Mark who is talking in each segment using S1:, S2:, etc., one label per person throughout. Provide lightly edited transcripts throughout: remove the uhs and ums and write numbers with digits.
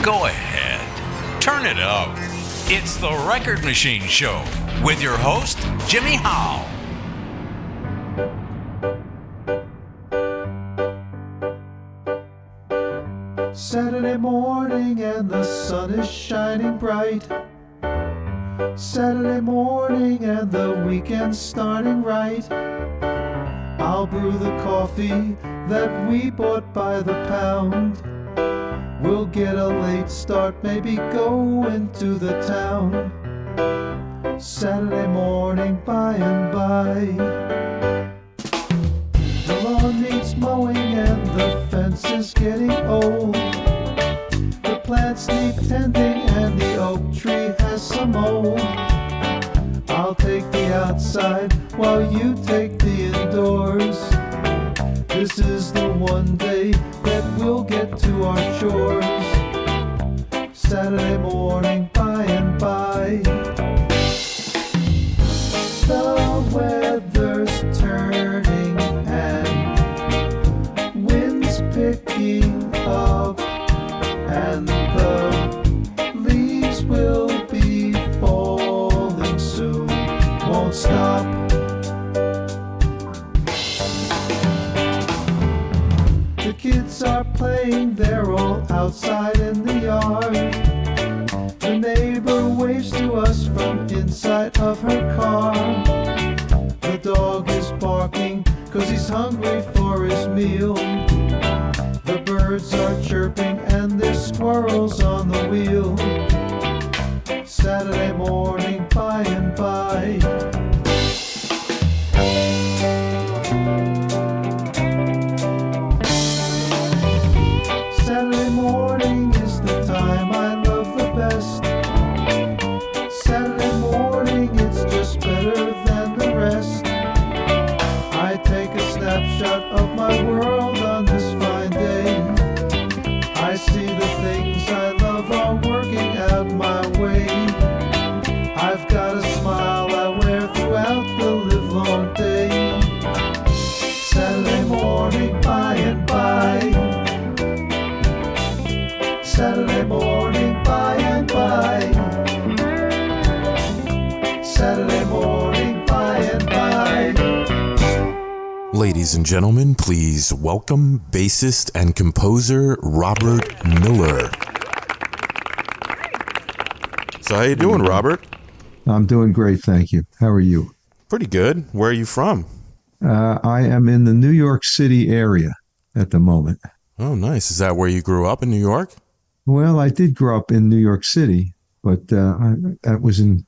S1: Go ahead. Turn it up. It's the Record Machine Show with your host, Jimmy Howe.
S2: Saturday morning and the sun is shining bright. Saturday morning and the weekend's starting right. I'll brew the coffee that we bought by the pound. We'll get a late start, maybe go into the town. Saturday morning by and by. The lawn needs mowing and the fence is getting old. The plants need tending and the oak tree has some mold. I'll take the outside while you take the indoors. This is the one day that we'll get to our chores. Saturday morning by and by. The weather's turning and wind's picking up, and the leaves will be falling soon, won't stop. The kids are playing, they're all outside in the yard. The neighbor waves to us from inside of her car. The dog is barking 'cause he's hungry for his meal. The birds are chirping and there's squirrels on the wheel. Saturday morning by and by. Saturday morning is the time I love the best. Saturday morning, it's just better than the rest. I take a snapshot of my world on this fine day. I see the things I love are working out my way. I've got a smile I wear throughout the livelong day. Saturday morning by and by. Saturday morning by and by. Saturday morning by and by.
S3: Ladies and gentlemen, please welcome bassist and composer Robert Miller. So how you doing, Robert?
S2: I'm doing great, thank you. How are you?
S3: Pretty good. Where are you from?
S2: I am in the New York City area at the moment.
S3: Oh, nice. Is that where you grew up in New York?
S2: Well, I did grow up in New York City, but that was in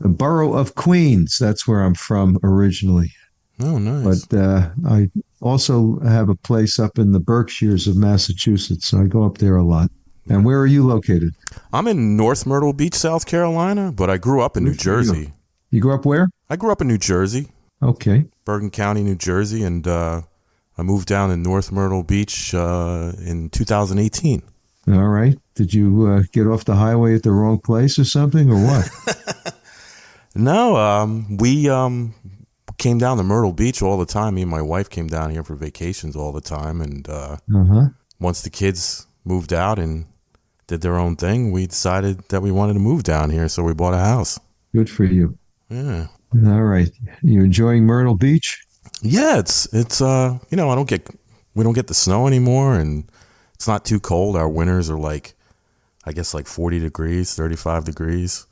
S2: the borough of Queens. That's where I'm from originally.
S3: Oh, nice.
S2: But I also have a place up in the Berkshires of Massachusetts, so I go up there a lot. And where are you located?
S3: I'm in North Myrtle Beach, South Carolina, but I grew up in New Jersey.
S2: You grew up where?
S3: I grew up in New Jersey.
S2: Okay.
S3: Bergen County, New Jersey, and I moved down in North Myrtle Beach in 2018.
S2: All right. Did you get off the highway at the wrong place or something, or what?
S3: No, we came down to Myrtle Beach all the time. Me and my wife came down here for vacations all the time, and once the kids moved out and did their own thing, we decided that we wanted to move down here, so we bought a house.
S2: Good for you.
S3: Yeah.
S2: All right. You enjoying Myrtle Beach?
S3: Yeah, it's we don't get the snow anymore, and it's not too cold. Our winters are like 40 degrees, 35 degrees.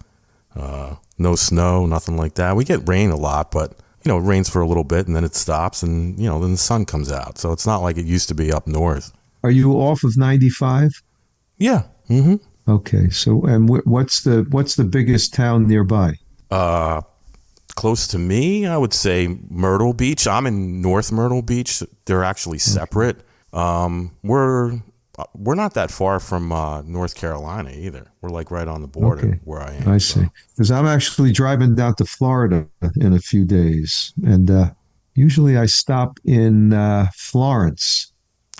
S3: No snow, nothing like that. We get rain a lot, but it rains for a little bit and then it stops, and then the sun comes out. So it's not like it used to be up north.
S2: Are you off of 95?
S3: Yeah. Mm-hmm.
S2: Okay. So, and what's the biggest town nearby?
S3: Close to me, I would say Myrtle Beach. I'm in North Myrtle Beach. They're actually separate. We're not that far from North Carolina either. We're like right on the border where I am.
S2: I see. Because I'm actually driving down to Florida in a few days, and usually I stop in Florence.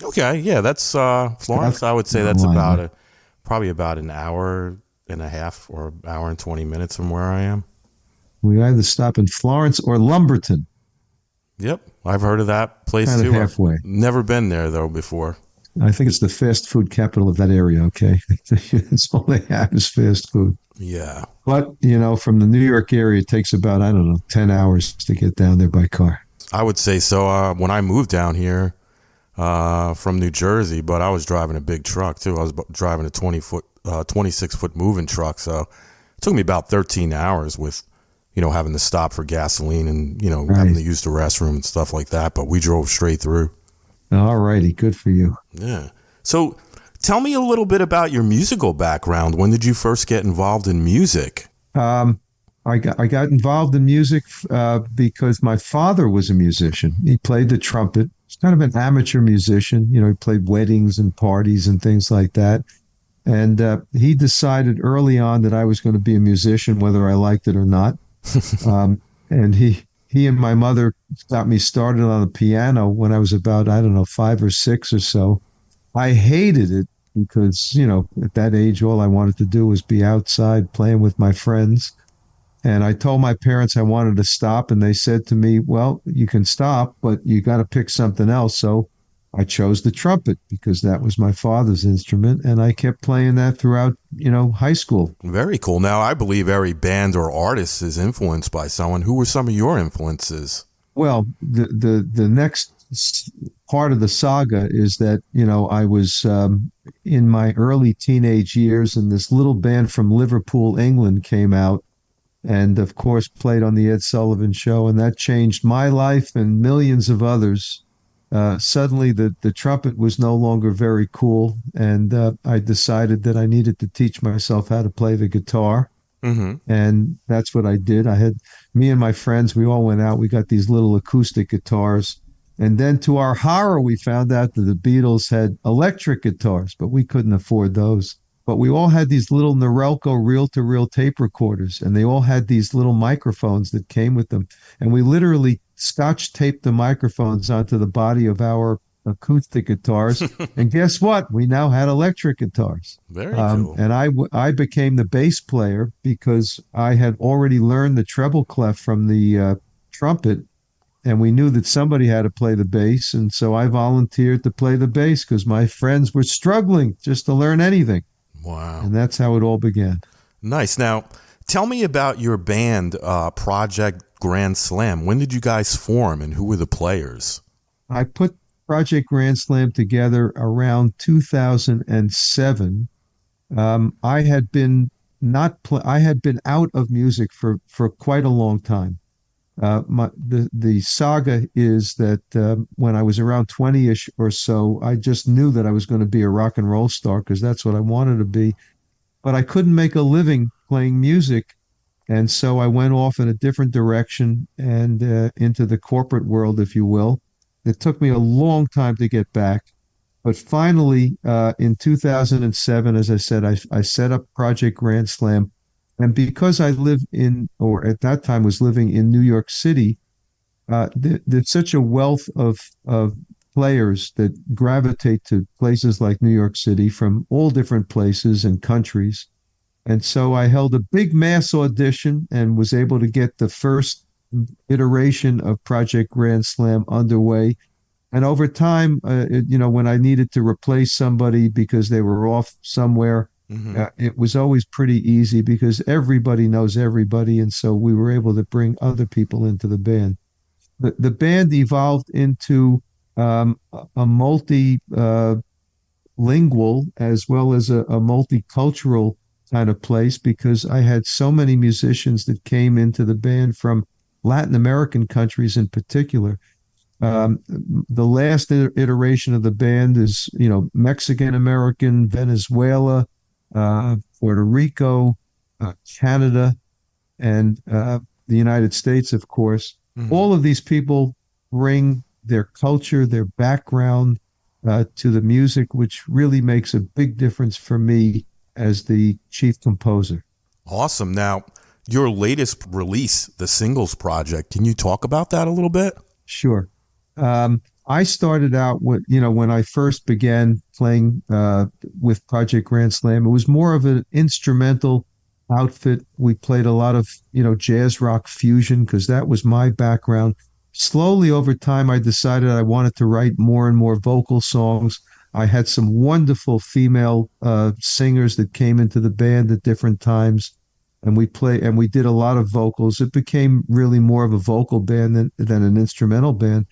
S3: Okay, yeah, that's Florence. I would say that's probably about an hour and a half or hour and 20 minutes from where I am.
S2: We either stop in Florence or Lumberton.
S3: Yep, I've heard of that place
S2: kind
S3: too.
S2: Of halfway.
S3: I've never been there though before.
S4: I think it's the fast food capital of that area. Okay, it's all they have is fast food.
S3: Yeah.
S4: But from the New York area, it takes about, I don't know, 10 hours to get down there by car.
S3: I would say so. When I moved down here from New Jersey, but I was driving a big truck too. I was driving a 26-foot moving truck. So it took me about 13 hours with, having to stop for gasoline and,
S4: Right.
S3: having to use the restroom and stuff like that. But we drove straight through.
S4: All righty. Good for you.
S3: Yeah. So tell me a little bit about your musical background. When did you first get involved in music?
S4: I got involved in music because my father was a musician. He played the trumpet. He's kind of an amateur musician. He played weddings and parties and things like that. And he decided early on that I was going to be a musician, whether I liked it or not. And he and my mother got me started on the piano when I was about, I don't know, 5 or 6 or so. I hated it because, at that age, all I wanted to do was be outside playing with my friends. And I told my parents I wanted to stop, and they said to me, well, you can stop, but you got to pick something else. So I chose the trumpet because that was my father's instrument, and I kept playing that throughout, high school.
S3: Very cool. Now, I believe every band or artist is influenced by someone. Who were some of your influences?
S4: Well, the next part of the saga is that, I was in my early teenage years, and this little band from Liverpool, England came out and, of course, played on the Ed Sullivan Show, and that changed my life and millions of others. Suddenly, the trumpet was no longer very cool, and I decided that I needed to teach myself how to play the guitar.
S3: Mm-hmm.
S4: And that's what I did. Me and my friends, we all went out. We got these little acoustic guitars. And then to our horror, we found out that the Beatles had electric guitars, but we couldn't afford those. But we all had these little Norelco reel-to-reel tape recorders, and they all had these little microphones that came with them. And we literally scotch taped the microphones onto the body of our acoustic guitars. And guess what? We now had electric guitars.
S3: Very cool.
S4: And I became the bass player because I had already learned the treble clef from the trumpet, and we knew that somebody had to play the bass. And so I volunteered to play the bass because my friends were struggling just to learn anything.
S3: Wow.
S4: And that's how it all began.
S3: Nice. Now, tell me about your band, Project Grand Slam. When did you guys form, and who were the players?
S4: I put Project Grand Slam together around 2007. I had been out of music for quite a long time. The saga is that when I was around 20-ish or so, I just knew that I was going to be a rock and roll star because that's what I wanted to be. But I couldn't make a living playing music. And so I went off in a different direction and into the corporate world, if you will. It took me a long time to get back. But finally, in 2007, as I said, I set up Project Grand Slam. And because I live or at that time was living in New York City, there's such a wealth of players that gravitate to places like New York City from all different places and countries. And so I held a big mass audition and was able to get the first iteration of Project Grand Slam underway. And over time, when I needed to replace somebody because they were off somewhere,
S3: Mm-hmm.
S4: It was always pretty easy because everybody knows everybody. And so we were able to bring other people into the band. The band evolved into a multilingual as well as a multicultural kind of place because I had so many musicians that came into the band from Latin American countries in particular. The last iteration of the band is, Mexican American, Venezuela, Puerto Rico, Canada, and the United States, of course. Mm-hmm. All of these people bring their culture, their background to the music, which really makes a big difference for me as the chief composer.
S3: Awesome. Now, your latest release, the Singles Project, can you talk about that a little bit?
S4: Sure. I started out when I first began playing with Project Grand Slam, it was more of an instrumental outfit. We played a lot of, jazz rock fusion because that was my background. Slowly over time, I decided I wanted to write more and more vocal songs. I had some wonderful female singers that came into the band at different times, and we did a lot of vocals. It became really more of a vocal band than an instrumental band.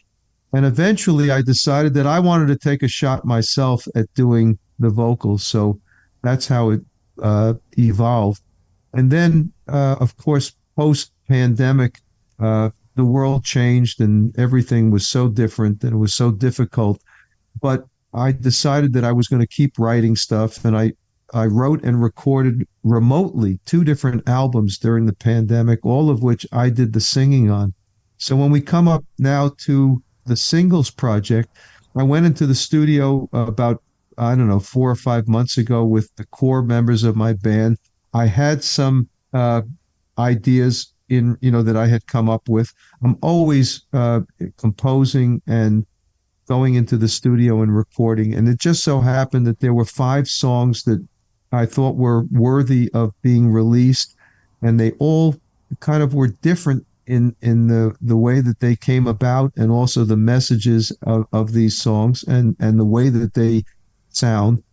S4: And eventually I decided that I wanted to take a shot myself at doing the vocals. So that's how it evolved. And then, of course, post-pandemic, the world changed and everything was so different and it was so difficult. But I decided that I was going to keep writing stuff, and I wrote and recorded remotely 2 different albums during the pandemic, all of which I did the singing on. So when we come up now to the singles project, I went into the studio about, I don't know, 4 or 5 months ago with the core members of my band. I had some ideas that I had come up with. I'm always composing and going into the studio and recording. And it just so happened that there were 5 songs that I thought were worthy of being released. And they all kind of were different in the way that they came about, and also the messages of these songs and the way that they sound.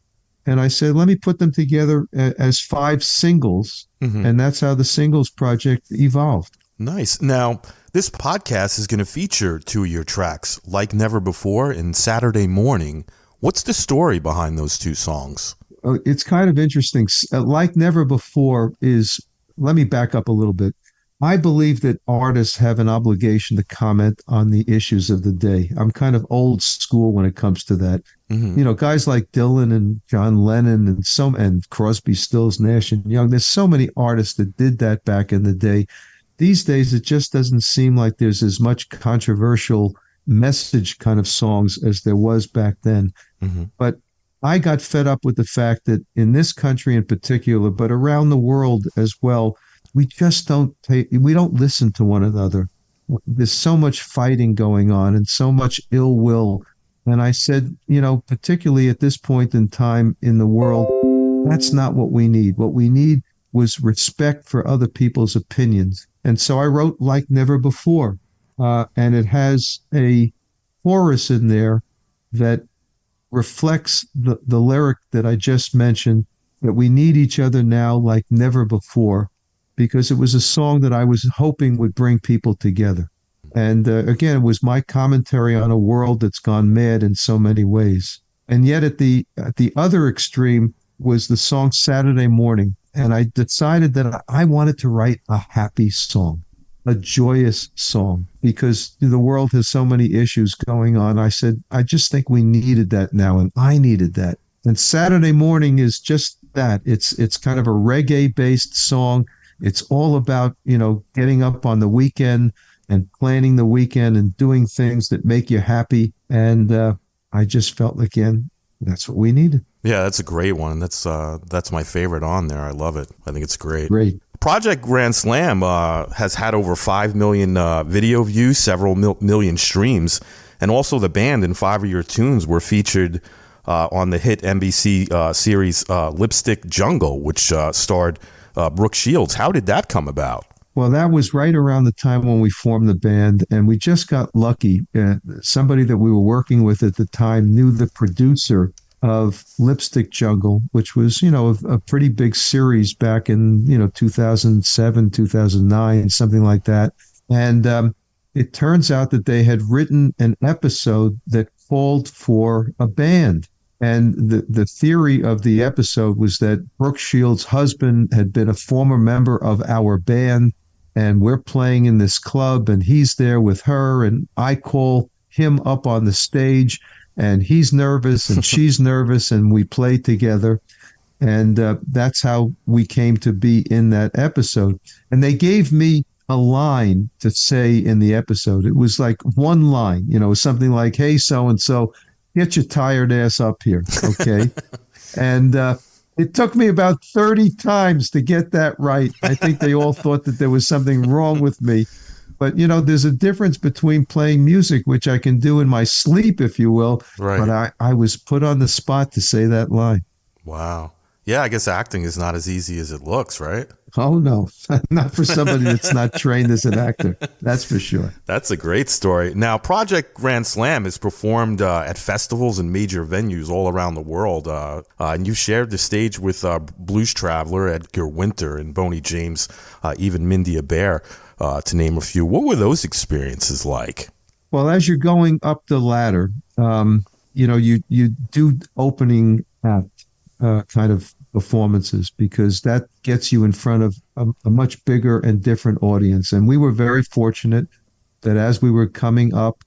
S4: And I said, let me put them together as 5 singles. Mm-hmm. And that's how the singles project evolved.
S3: Nice. Now, this podcast is going to feature 2 of your tracks, Like Never Before and Saturday Morning. What's the story behind those 2 songs?
S4: It's kind of interesting. Like Never Before is, let me back up a little bit. I believe that artists have an obligation to comment on the issues of the day. I'm kind of old school when it comes to that. Mm-hmm. Guys like Dylan and John Lennon and Crosby, Stills, Nash and Young. There's so many artists that did that back in the day. These days, it just doesn't seem like there's as much controversial message kind of songs as there was back then. Mm-hmm. But I got fed up with the fact that in this country in particular, but around the world as well, we don't listen to one another. There's so much fighting going on and so much ill will. And I said, particularly at this point in time in the world, that's not what we need. What we need was respect for other people's opinions. And so I wrote Like Never Before. And it has a chorus in there that reflects the lyric that I just mentioned, that we need each other now like never before, because it was a song that I was hoping would bring people together. And again, it was my commentary on a world that's gone mad in so many ways. And yet at the other extreme was the song Saturday Morning. And I decided that I wanted to write a happy song, a joyous song, because the world has so many issues going on. I said, I just think we needed that now, and I needed that. And Saturday Morning is just that. It's kind of a reggae-based song. It's all about, getting up on the weekend and planning the weekend and doing things that make you happy. And I just felt, again, that's what we needed.
S3: Yeah, that's a great one. That's my favorite on there. I love it. I think it's great.
S4: Great.
S3: Project Grand Slam has had over 5 million video views, several million streams, and also the band and 5 of your tunes were featured on the hit NBC series Lipstick Jungle, which starred Brooke Shields. How did that come about?
S4: Well, that was right around the time when we formed the band, and we just got lucky. Somebody that we were working with at the time knew the producer of Lipstick Jungle, which was, a pretty big series back in, 2007, 2009, something like that. And it turns out that they had written an episode that called for a band. And the theory of the episode was that Brooke Shields' husband had been a former member of our band, and we're playing in this club, and he's there with her, and I call him up on the stage, and he's nervous, and she's nervous, and we play together. And that's how we came to be in that episode. And they gave me a line to say in the episode. It was like one line, something like, hey, so-and-so, get your tired ass up here, okay? And it took me about 30 times to get that right. I think they all thought that there was something wrong with me. But, there's a difference between playing music, which I can do in my sleep, if you will.
S3: Right.
S4: But I was put on the spot to say that line.
S3: Wow. Yeah, I guess acting is not as easy as it looks, right?
S4: Oh no, not for somebody that's not trained as an actor. That's for sure.
S3: That's a great story. Now, Project Grand Slam is performed at festivals and major venues all around the world. And you shared the stage with Blues Traveler, Edgar Winter, and Boney James, even Mindy Bear, to name a few. What were those experiences like?
S4: Well, as you're going up the ladder, you do opening act kind of performances because that gets you in front of a much bigger and different audience. And we were very fortunate that as we were coming up,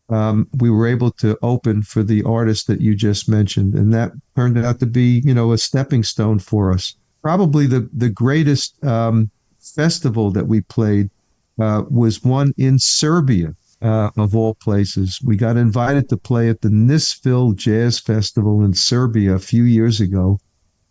S4: we were able to open for the artist that you just mentioned. And that turned out to be, a stepping stone for us. Probably the greatest festival that we played was one in Serbia. Of all places. We got invited to play at the Nisfil Jazz Festival in Serbia a few years ago.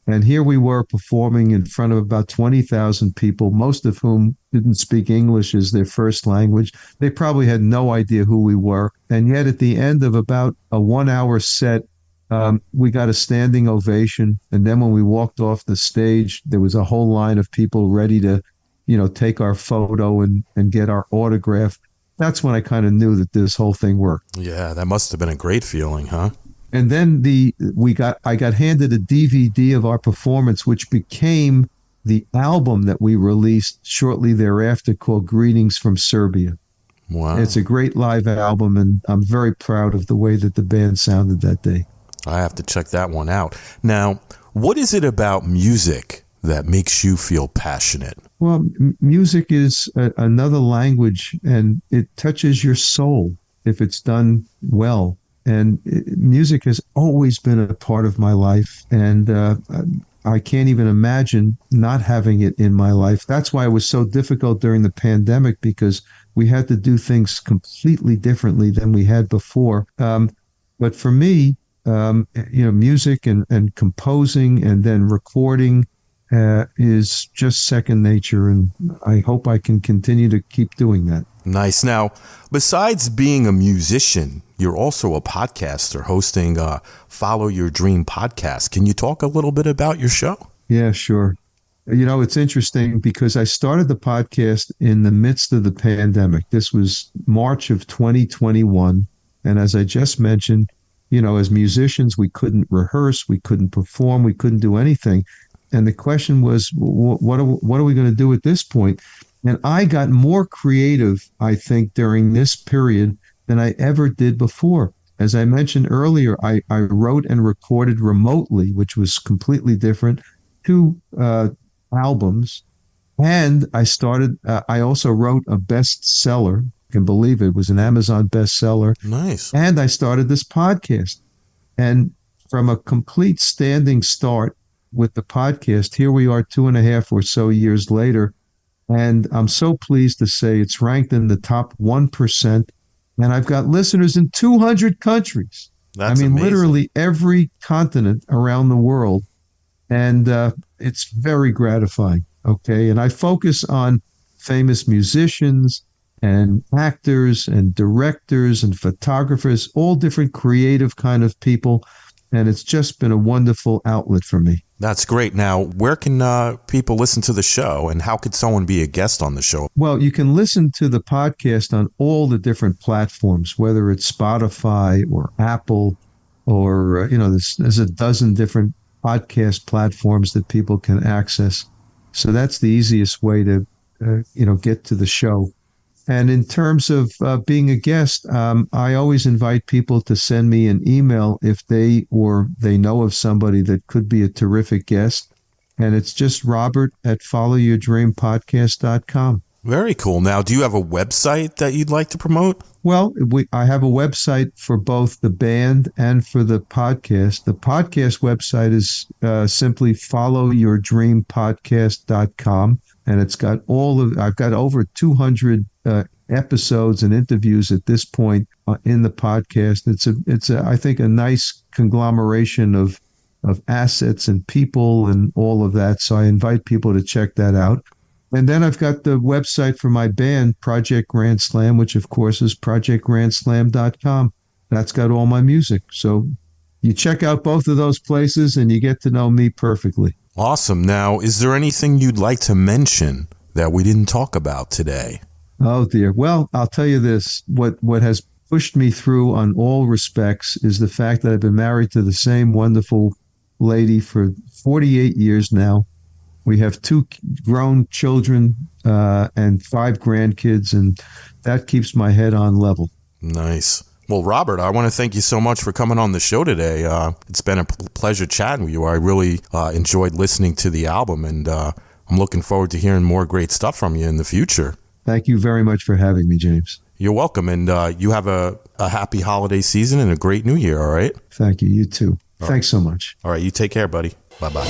S4: And here we were performing in front of about 20,000 people, most of whom didn't speak English as their first language. They probably had no idea who we were. And yet at the end of about a 1 hour set, we got a standing ovation. And then when we walked off the stage, there was a whole line of people ready to, take our photo and get our autograph. That's when I kind of knew that this whole thing worked.
S3: Yeah, that must have been a great feeling, huh?
S4: And then I got handed a DVD of our performance, which became the album that we released shortly thereafter, called Greetings from Serbia.
S3: Wow.
S4: It's a great live album, and I'm very proud of the way that the band sounded that day.
S3: I have to check that one out. Now, what is it about music that makes you feel passionate?
S4: Well, music is another language, and it touches your soul if it's done well. And music has always been a part of my life, and I can't even imagine not having it in my life. That's why it was so difficult during the pandemic, because we had to do things completely differently than we had before. But for me, music and composing and then recording is just second nature, and I hope I can continue to keep doing that.
S3: Nice. Now, besides being a musician, you're also a podcaster hosting Follow Your Dream podcast. Can you talk a little bit about your show?
S4: Yeah, sure. It's interesting because I started the podcast in the midst of the pandemic. This was March of 2021. And as I just mentioned, as musicians, we couldn't rehearse, we couldn't perform, we couldn't do anything. And the question was, what are we going to do at this point? And I got more creative, I think, during this period than I ever did before. As I mentioned earlier, I wrote and recorded remotely, which was completely different, 2 albums. And I also wrote a bestseller. I can believe it was an Amazon bestseller.
S3: Nice.
S4: And I started this podcast. And from a complete standing start with the podcast, here we are 2.5 or so years later. And I'm so pleased to say it's ranked in the top 1%. And I've got listeners in 200 countries.
S3: That's amazing.
S4: Literally every continent around the world. And it's very gratifying. Okay. And I focus on famous musicians and actors and directors and photographers, all different creative kind of people. And it's just been a wonderful outlet for me.
S3: That's great. Now, where can people listen to the show, and how could someone be a guest on the show?
S4: Well, you can listen to the podcast on all the different platforms, whether it's Spotify or Apple or, there's a dozen different podcast platforms that people can access. So that's the easiest way to, get to the show. And in terms of being a guest, I always invite people to send me an email if they know of somebody that could be a terrific guest. And it's just robert@followyourdreampodcast.com.
S3: Very cool. Now, do you have a website that you'd like to promote?
S4: Well, I have a website for both the band and for the podcast. The podcast website is simply followyourdreampodcast.com. And it's got I've got over 200 episodes and interviews at this point in the podcast. It's I think a nice conglomeration of assets and people and all of that. So I invite people to check that out. And then I've got the website for my band, Project Grand Slam, which of course is projectgrandslam.com. That's got all my music. So you check out both of those places and you get to know me perfectly.
S3: Awesome. Now, is there anything you'd like to mention that we didn't talk about today?
S4: Oh dear. Well, I'll tell you this. What has pushed me through on all respects is the fact that I've been married to the same wonderful lady for 48 years now. We have 2 grown children and 5 grandkids, and that keeps my head on level.
S3: Nice. Well, Robert, I want to thank you so much for coming on the show today. It's been a pleasure chatting with you. I really enjoyed listening to the album, and I'm looking forward to hearing more great stuff from you in the future.
S4: Thank you very much for having me, James.
S3: You're welcome, and you have a happy holiday season and a great new year, all right?
S4: Thank you. You too. Thanks so much.
S3: All right, you take care, buddy. Bye-bye.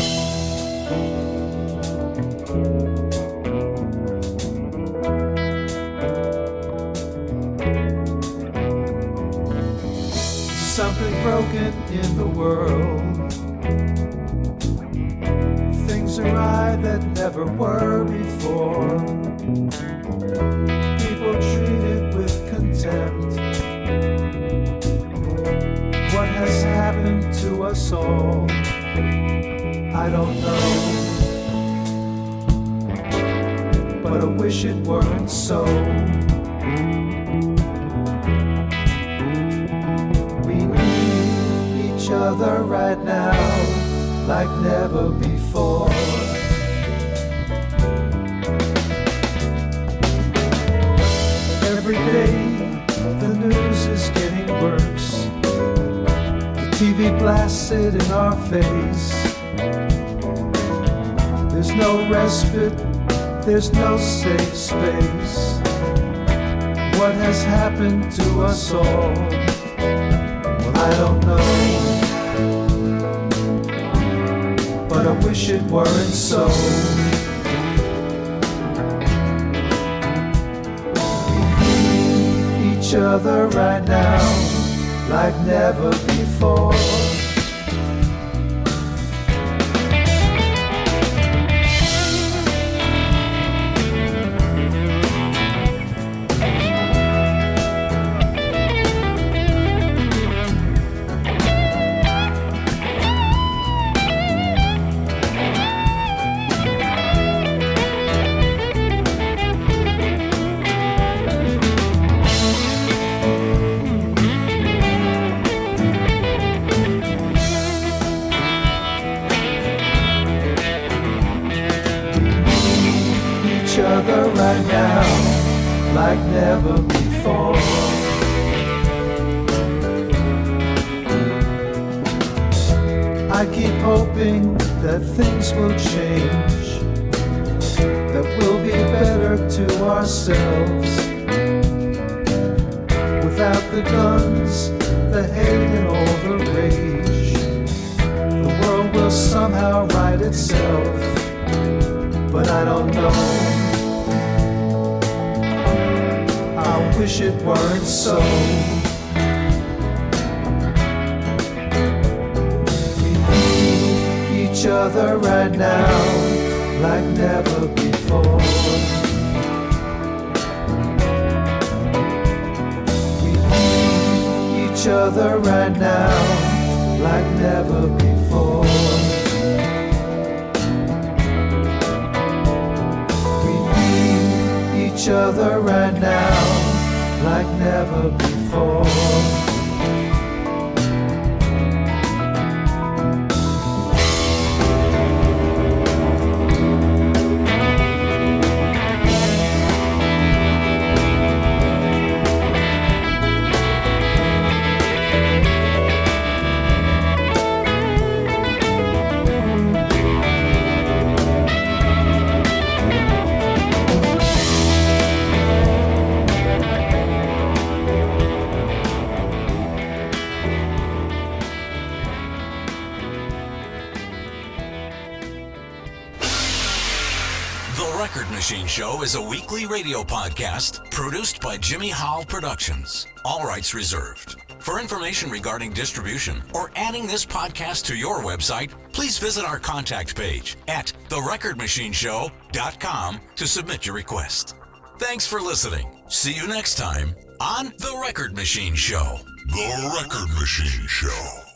S2: Something broken in the world. Things awry that never were before. People treated with contempt. What has happened to us all? I don't know, but I wish it weren't so. We need each other right now like never before. Every day the news is getting worse. The TV blasts it in our face. There's no respite, there's no safe space. What has happened to us all? Well, I don't know, but I wish it weren't so. We need each other right now like never before. Right now, like never before. I keep hoping that things will change, that we'll be better to ourselves. Without the guns, the hate and all the rage, the world will somehow right itself. But I don't know, I wish it weren't so. We need each other right now like never before. We need each other right now like never before. We need each other right now like never before.
S1: Machine Show is a weekly radio podcast produced by Jimmy Howell Productions. All rights reserved. For information regarding distribution or adding this podcast to your website, please visit our contact page at therecordmachineshow.com to submit your request. Thanks for listening. See you next time on The Record Machine Show.
S5: The Record Machine Show.